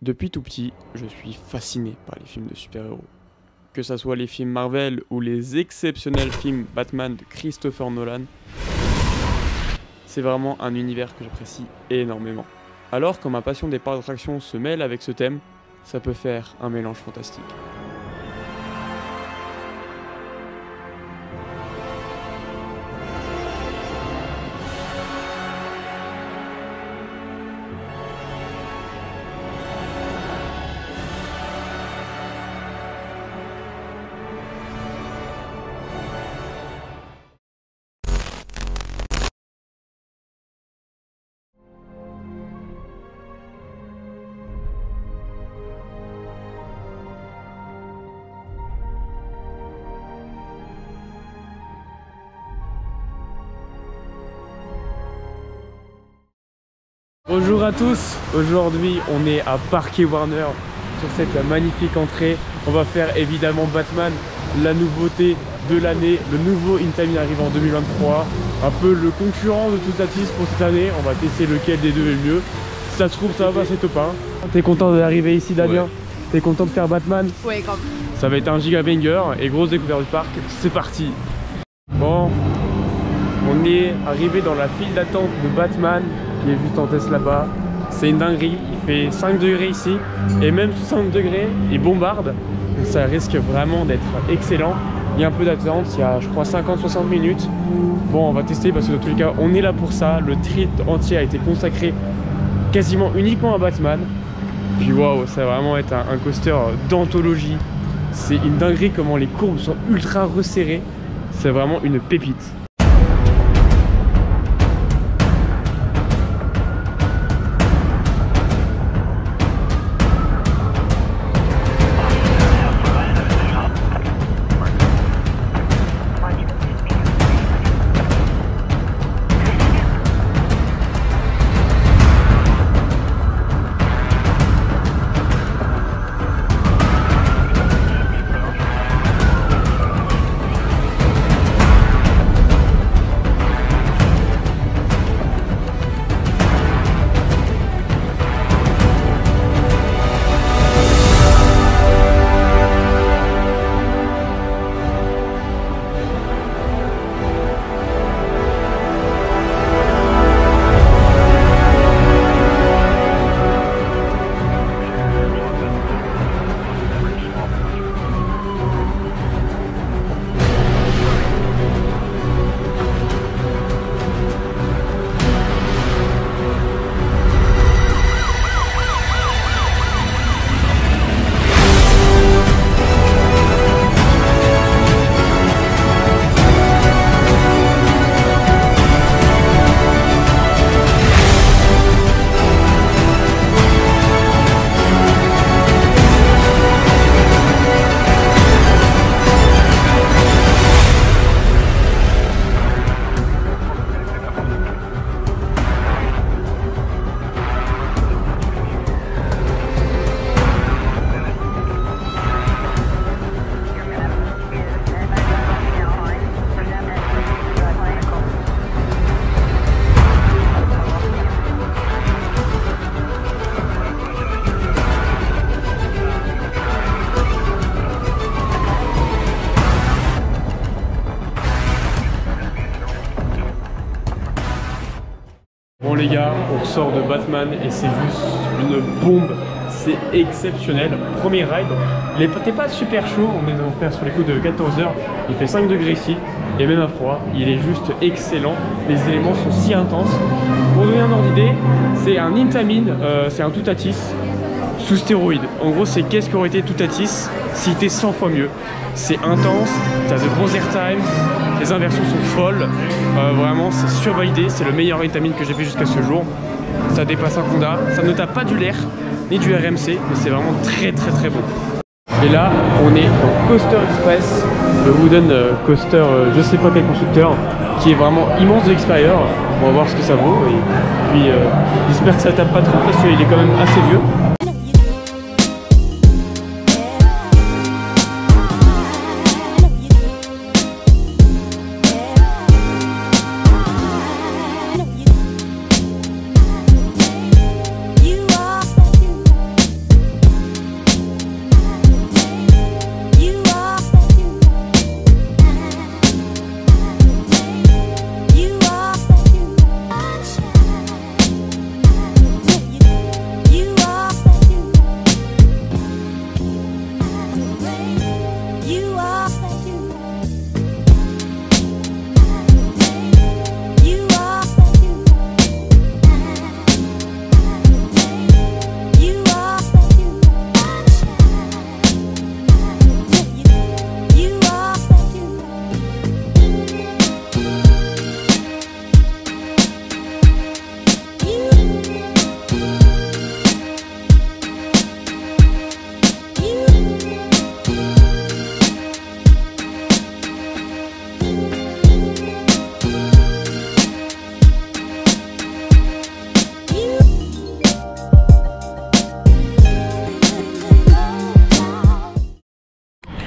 Depuis tout petit, je suis fasciné par les films de super-héros. Que ça soit les films Marvel ou les exceptionnels films Batman de Christopher Nolan, c'est vraiment un univers que j'apprécie énormément. Alors quand ma passion des parcs d'attractions se mêle avec ce thème, ça peut faire un mélange fantastique. Bonjour à tous, aujourd'hui on est à Parquet Warner sur cette magnifique entrée. On va faire évidemment Batman, la nouveauté de l'année, le nouveau Intamin arrive en 2023. Un peu le concurrent de Toutatis pour cette année, on va tester lequel des deux est le mieux. Si ça se trouve ça va passer top 1. T'es content d'arriver ici Damien? Ouais. T'es content de faire Batman? Ouais, grave. Ça va être un giga banger et grosse découverte du parc, c'est parti. Bon, on est arrivé dans la file d'attente de Batman qui est juste en test là-bas. C'est une dinguerie, il fait 5 degrés ici et même sous 5 degrés il bombarde, donc ça risque vraiment d'être excellent. Il y a un peu d'attente, il y a je crois 50-60 minutes. Bon, on va tester parce que dans tous les cas on est là pour ça. Le trip entier a été consacré quasiment uniquement à Batman. Puis waouh, ça va vraiment être un coaster d'anthologie. C'est une dinguerie comment les courbes sont ultra resserrées. C'est vraiment une pépite. Bon les gars, on ressort de Batman et c'est juste une bombe, c'est exceptionnel. Premier ride, il n'était pas super chaud, on est en faire sur les coups de 14 h, il fait 5 degrés ici et même à froid, il est juste excellent, les éléments sont si intenses. Pour donner un ordre d'idée, c'est un Intamin, c'est un Toutatis sous stéroïdes. En gros c'est qu'est-ce qu'aurait été Toutatis s'il était 100 fois mieux. C'est intense, t'as de bons airtime, les inversions sont folles, vraiment c'est survalidé, c'est le meilleur Intamin que j'ai fait jusqu'à ce jour. Ça dépasse un Honda, ça ne tape pas du LER ni du RMC, mais c'est vraiment très bon. Et là on est dans Coaster Express, le wooden coaster, je sais pas quel constructeur, qui est vraiment immense de l'extérieur. On va voir ce que ça vaut et puis j'espère que ça tape pas trop parce qu'il est quand même assez vieux.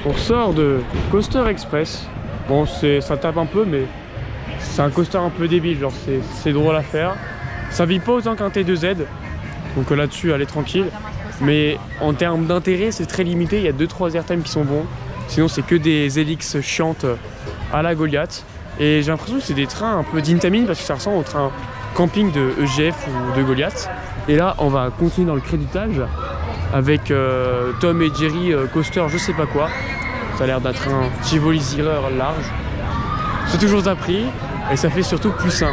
On sort de Coaster Express. Bon, ça tape un peu, mais c'est un coaster un peu débile, genre c'est drôle à faire. Ça vit pas autant qu'un T2Z, donc là-dessus, allez tranquille. Mais en termes d'intérêt, c'est très limité. Il y a 2-3 airtime qui sont bons. Sinon, c'est que des Helix chiantes à la Goliath. Et j'ai l'impression que c'est des trains un peu d'Intamin parce que ça ressemble au train camping de EGF ou de Goliath. Et là, on va continuer dans le créditage avec Tom et Jerry coaster, je sais pas quoi. Ça a l'air d'être un Tivoli Zierer large. C'est toujours à prix et ça fait surtout plus sain.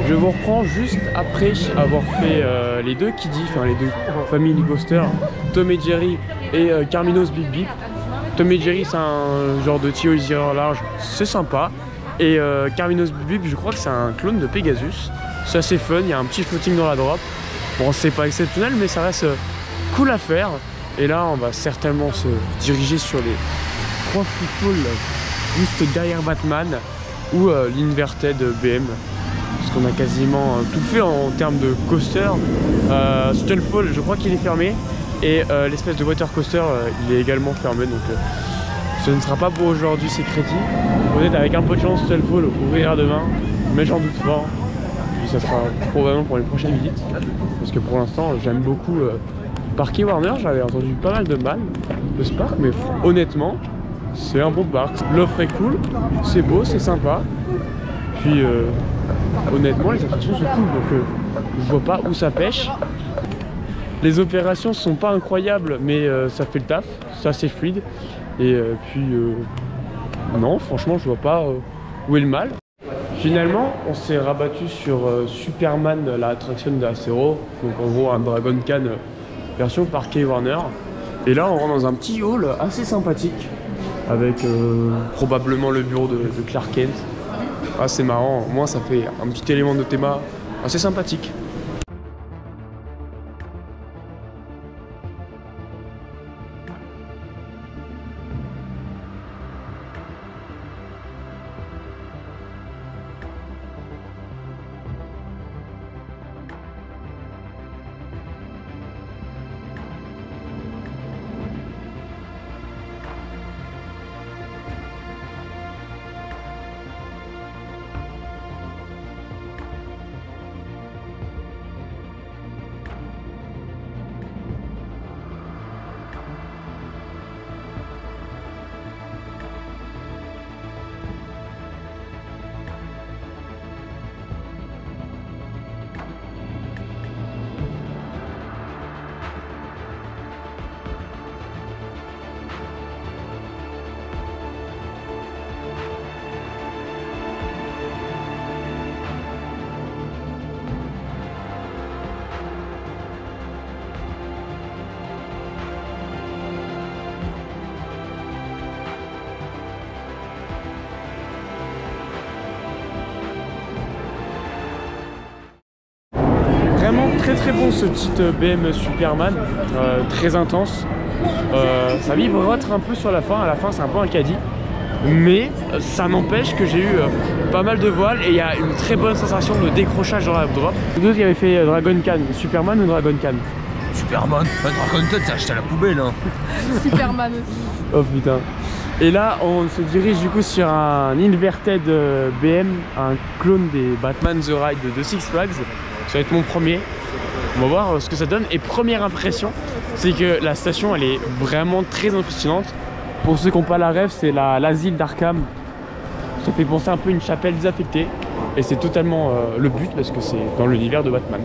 Je vous reprends juste après avoir fait les deux Kiddy, enfin les deux Family Coaster, Tom et Jerry et Carminos Bip Bip. Tom et Jerry, c'est un genre de Tivoli Zierer large, c'est sympa. Et Carminos Bip Bip, je crois que c'est un clone de Pegasus. C'est assez fun, il y a un petit floating dans la drop. Bon, c'est pas exceptionnel, mais ça reste cool à faire. Et là, on va certainement se diriger sur les 3 free falls juste derrière Batman ou l'Inverted BM. Parce qu'on a quasiment tout fait en termes de coaster. Stunfall, je crois qu'il est fermé. Et l'espèce de water coaster, il est également fermé. Donc ce ne sera pas pour aujourd'hui ces crédits. Peut-être avec un peu de chance, Stunfall ouvrira demain. Mais j'en doute fort. Puis ça sera probablement pour les prochaines visites. Parce que pour l'instant, j'aime beaucoup Parquet Warner. J'avais entendu pas mal de mal de ce parc. Mais honnêtement, c'est un bon parc. L'offre est cool, c'est beau, c'est sympa. Puis honnêtement, les attractions sont cool, donc je vois pas où ça pêche. Les opérations sont pas incroyables, mais ça fait le taf, c'est assez fluide. Et puis non, franchement, je vois pas où est le mal. Finalement, on s'est rabattu sur Superman, la attraction de Acero, donc en gros un Dragon Khan version Parquet Warner. Et là, on rentre dans un petit hall assez sympathique, avec probablement le bureau de Clark Kent. Ah, c'est marrant, au moins ça fait un petit élément de thème assez sympathique. Vraiment très bon ce petit BM Superman, très intense. Ça vibrote un peu sur la fin, à la fin c'est un peu un caddie. Mais ça n'empêche que j'ai eu pas mal de voiles et il y a une très bonne sensation de décrochage dans la drop. Vous deux qui avez fait Dragon Khan, Superman ou Dragon Khan? Superman, Dragon Khan, c'est acheté à la poubelle hein. Superman aussi. Oh putain. Et là on se dirige du coup sur un Inverted BM, un clone des Batman The Ride de Six Flags. Ça va être mon premier. On va voir ce que ça donne. Et première impression, c'est que la station elle est vraiment très impressionnante. Pour ceux qui n'ont pas la rêve, c'est l'asile d'Arkham. Ça fait penser un peu à une chapelle désaffectée. Et c'est totalement le but parce que c'est dans l'univers de Batman.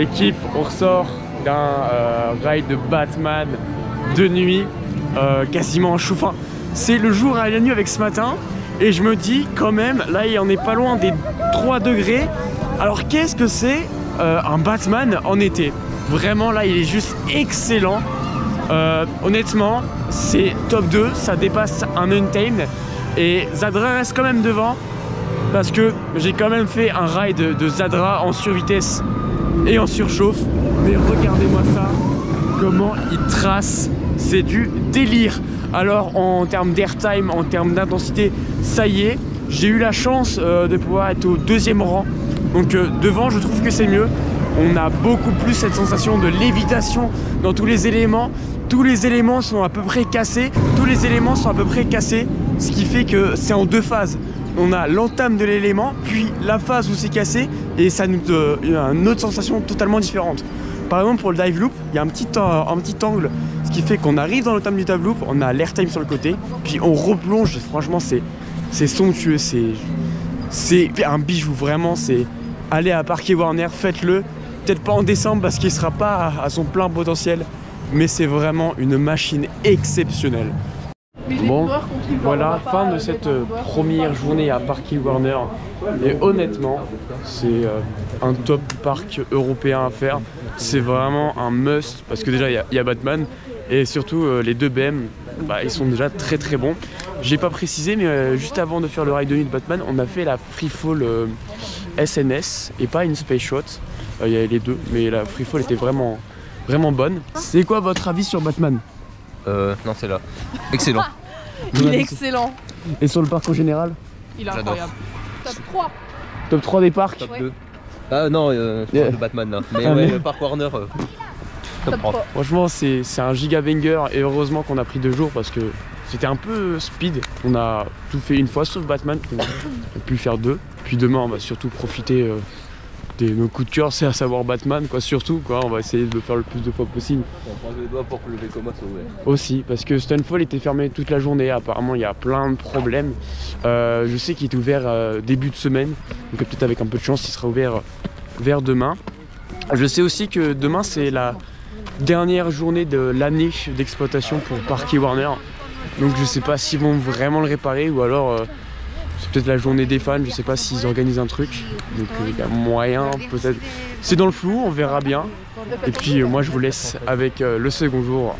l'équipe, on ressort d'un ride de Batman de nuit, quasiment chaud. Enfin, c'est le jour à la nuit avec ce matin. Et je me dis quand même, là on est pas loin des 3 degrés. Alors qu'est-ce que c'est un Batman en été? Vraiment là il est juste excellent. Honnêtement c'est top 2, ça dépasse un Untamed. Et Zadra reste quand même devant. Parce que j'ai quand même fait un ride de Zadra en survitesse et en surchauffe. Mais regardez-moi ça, comment il trace, c'est du délire. Alors en termes d'airtime, en termes d'intensité, ça y est, j'ai eu la chance de pouvoir être au 2e rang. Donc devant, je trouve que c'est mieux. On a beaucoup plus cette sensation de lévitation dans tous les éléments. Tous les éléments sont à peu près cassés. Ce qui fait que c'est en 2 phases. On a l'entame de l'élément, puis la phase où c'est cassé, et ça nous donne une autre sensation totalement différente. Par exemple pour le dive loop, il y a un petit angle, ce qui fait qu'on arrive dans l'entame du dive loop, on a l'airtime sur le côté, puis on replonge. Franchement c'est somptueux, c'est un bijou vraiment. C'est aller à Parky Warner, faites-le. Peut-être pas en décembre parce qu'il sera pas à son plein potentiel, mais c'est vraiment une machine exceptionnelle. Bon, voilà, fin de cette première journée à Parky Warner. Et honnêtement, c'est un top parc européen à faire. C'est vraiment un must parce que déjà il y a Batman et surtout les 2 BM, ils sont déjà très très bons. J'ai pas précisé, mais juste avant de faire le ride de nuit de Batman, on a fait la Freefall SNS et pas une Space Shot. Il y a les 2, mais la Freefall était vraiment bonne. C'est quoi votre avis sur Batman? Non, c'est là. Excellent. Il est excellent. Et sur le parc en général? Il est incroyable. Top 3. Top 3 des parcs? Top 2. Ah non, le Batman là. Mais ouais, le Park Warner, top 3. Franchement, c'est un giga banger et heureusement qu'on a pris 2 jours parce que c'était un peu speed. On a tout fait une fois sauf Batman, on a pu faire 2. Puis demain, on va surtout profiter de nos coups de cœur, c'est à savoir Batman, quoi. Surtout, quoi. On va essayer de le faire le plus de fois possible. On croise les doigts pour que le Vekoma soit ouvert. Aussi, parce que Stunfall était fermé toute la journée. Apparemment, il y a plein de problèmes. Je sais qu'il est ouvert début de semaine, donc peut-être avec un peu de chance, il sera ouvert vers demain. Je sais aussi que demain, c'est la dernière journée de l'année d'exploitation pour Parky Warner. Donc je sais pas s'ils vont vraiment le réparer ou alors c'est peut-être la journée des fans, je sais pas s'ils organisent un truc. Donc il y a moyen peut-être. C'est dans le flou, on verra bien. Et puis moi je vous laisse avec le second jour.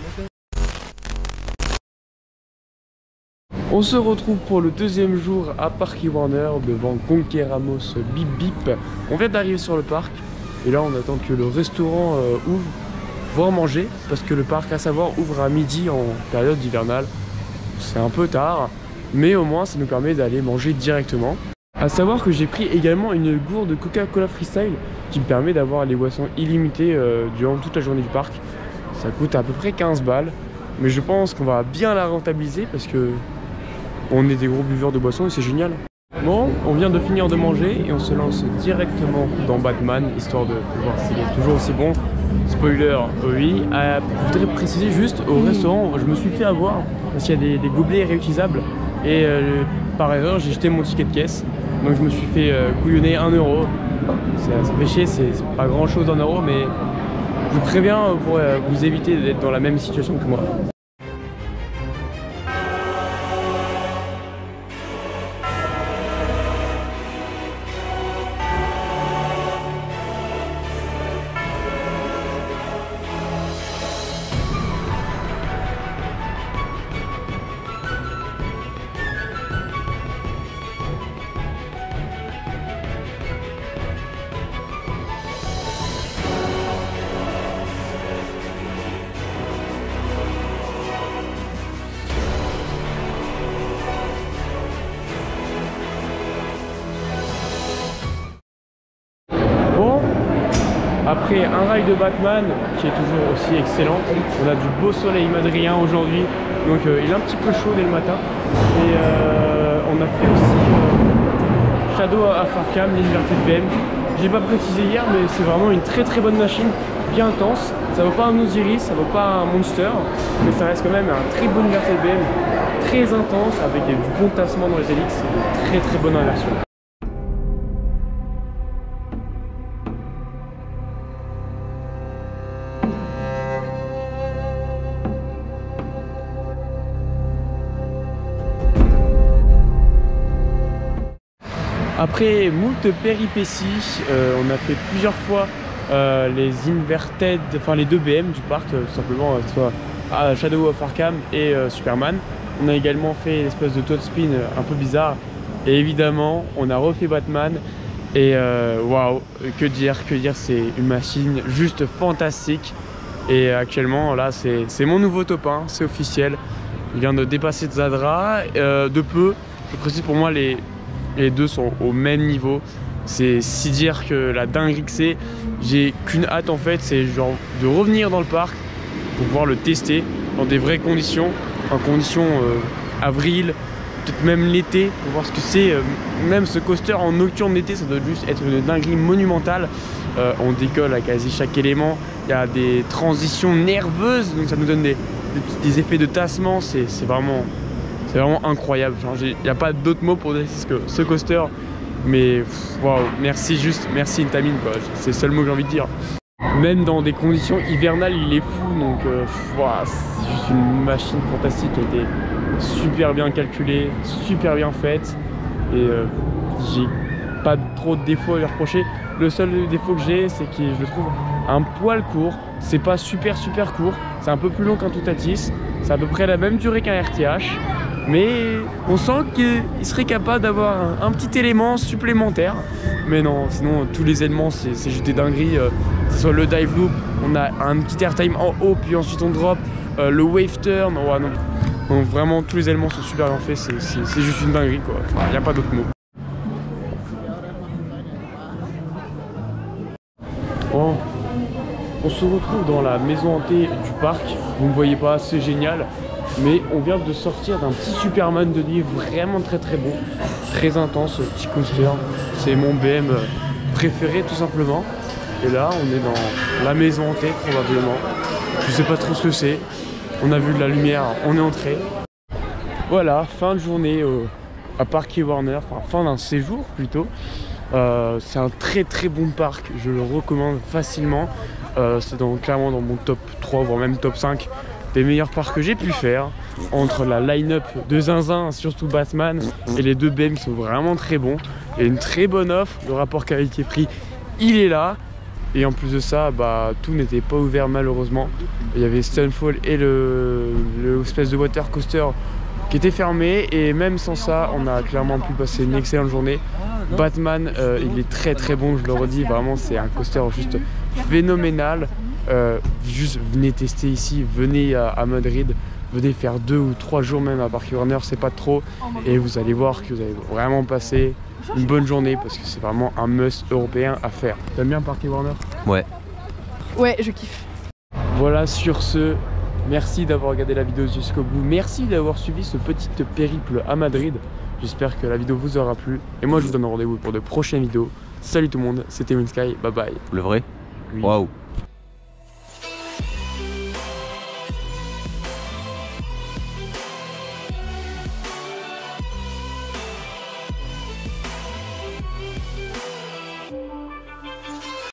On se retrouve pour le 2e jour à Parky Warner devant Conqueramos Bip Bip. On vient d'arriver sur le parc et là on attend que le restaurant ouvre pour manger parce que le parc à savoir ouvre à midi en période hivernale. C'est un peu tard, mais au moins ça nous permet d'aller manger directement. A savoir que j'ai pris également une gourde de Coca-Cola Freestyle qui me permet d'avoir les boissons illimitées durant toute la journée du parc. Ça coûte à peu près 15 balles, mais je pense qu'on va bien la rentabiliser parce que on est des gros buveurs de boissons et c'est génial. Bon, on vient de finir de manger et on se lance directement dans Batman, histoire de voir s'il est toujours aussi bon. Spoiler, oui. Je voudrais préciser juste, au restaurant, je me suis fait avoir parce qu'il y a des gobelets réutilisables et par erreur j'ai jeté mon ticket de caisse. Donc je me suis fait couillonner 1 €. Ça fait chier, c'est pas grand chose en euros, mais je vous préviens pour vous éviter d'être dans la même situation que moi. Après un ride de Batman qui est toujours aussi excellent, on a du beau soleil madrien aujourd'hui, donc il est un petit peu chaud dès le matin. Et on a fait aussi Shadow à Farcam, les libertés de BM. J'ai pas précisé hier, mais c'est vraiment une très bonne machine, bien intense. Ça vaut pas un Osiris, ça vaut pas un Monster, mais ça reste quand même un très bonne liberté de BM, très intense, avec du bon tassement dans les hélices, et de très bonne inversion. Après moult péripéties, on a fait plusieurs fois les inverted, enfin les 2 BM du parc, tout simplement, soit Shadow of Arkham et Superman. On a également fait l'espèce de Toad Spin un peu bizarre. Et évidemment, on a refait Batman. Et waouh, que dire, c'est une machine juste fantastique. Et actuellement, là, c'est mon nouveau top 1, c'est officiel. Il vient de dépasser Zadra de peu. Je précise, pour moi, les deux sont au même niveau. C'est si dire que la dinguerie que c'est. J'ai qu'une hâte en fait, c'est genre de revenir dans le parc pour pouvoir le tester dans des vraies conditions, en conditions avril, peut-être même l'été, pour voir ce que c'est. Même ce coaster en nocturne d'été, ça doit juste être une dinguerie monumentale. On décolle à quasi chaque élément, il y a des transitions nerveuses, donc ça nous donne des effets de tassement, c'est vraiment incroyable. Il n'y a pas d'autres mots pour dire ce coaster, mais waouh, merci Intamin, quoi. C'est le seul mot que j'ai envie de dire. Même dans des conditions hivernales, il est fou, donc wow, c'est juste une machine fantastique qui a été super bien calculée, super bien faite, et j'ai pas trop de défauts à lui reprocher. Le seul défaut que j'ai, c'est que je le trouve un poil court. C'est pas super court, c'est un peu plus long qu'un Toutatis, c'est à peu près la même durée qu'un RTH, mais on sent qu'il serait capable d'avoir un petit élément supplémentaire. Mais non, sinon tous les éléments c'est juste des dingueries, que ce soit le dive loop, on a un petit airtime en haut, puis ensuite on drop, le wave turn, oh, non. Donc vraiment tous les éléments sont super bien faits, c'est juste une dinguerie, quoi. Enfin, y a pas d'autre mot. Bon, on se retrouve dans la maison hantée du parc. Vous ne voyez pas, c'est génial. Mais on vient de sortir d'un petit Superman de nuit vraiment très bon. Très intense, petit coaster. C'est mon BM préféré tout simplement. Et là, on est dans la maison hantée probablement. Je sais pas trop ce que c'est. On a vu de la lumière, on est entré. Voilà, fin de journée à Parky Warner. Enfin, fin d'un séjour plutôt. C'est un très bon parc, je le recommande facilement. C'est clairement dans mon top 3 voire même top 5 des meilleurs parcs que j'ai pu faire. Entre la line-up de Zinzin, surtout Batman, et les 2 BM sont vraiment très bons. Il y a une très bonne offre, le rapport qualité-prix il est là. Et en plus de ça, bah, tout n'était pas ouvert malheureusement. Il y avait Stunfall et le espèce de water coaster qui était fermé, et même sans ça on a clairement pu passer une excellente journée. Batman, il est très bon, je le redis, vraiment c'est un coaster juste phénoménal. Juste venez tester ici, venez à Madrid, venez faire 2 ou 3 jours même à Parky Warner, c'est pas trop, et vous allez voir que vous allez vraiment passer une bonne journée, parce que c'est vraiment un must européen à faire. T'aimes bien Parky Warner? Ouais, je kiffe. Voilà, sur ce, merci d'avoir regardé la vidéo jusqu'au bout, merci d'avoir suivi ce petit périple à Madrid. J'espère que la vidéo vous aura plu, et moi je vous donne rendez-vous pour de prochaines vidéos. Salut tout le monde, c'était Winsky, bye bye. Le vrai? Oui. Waouh.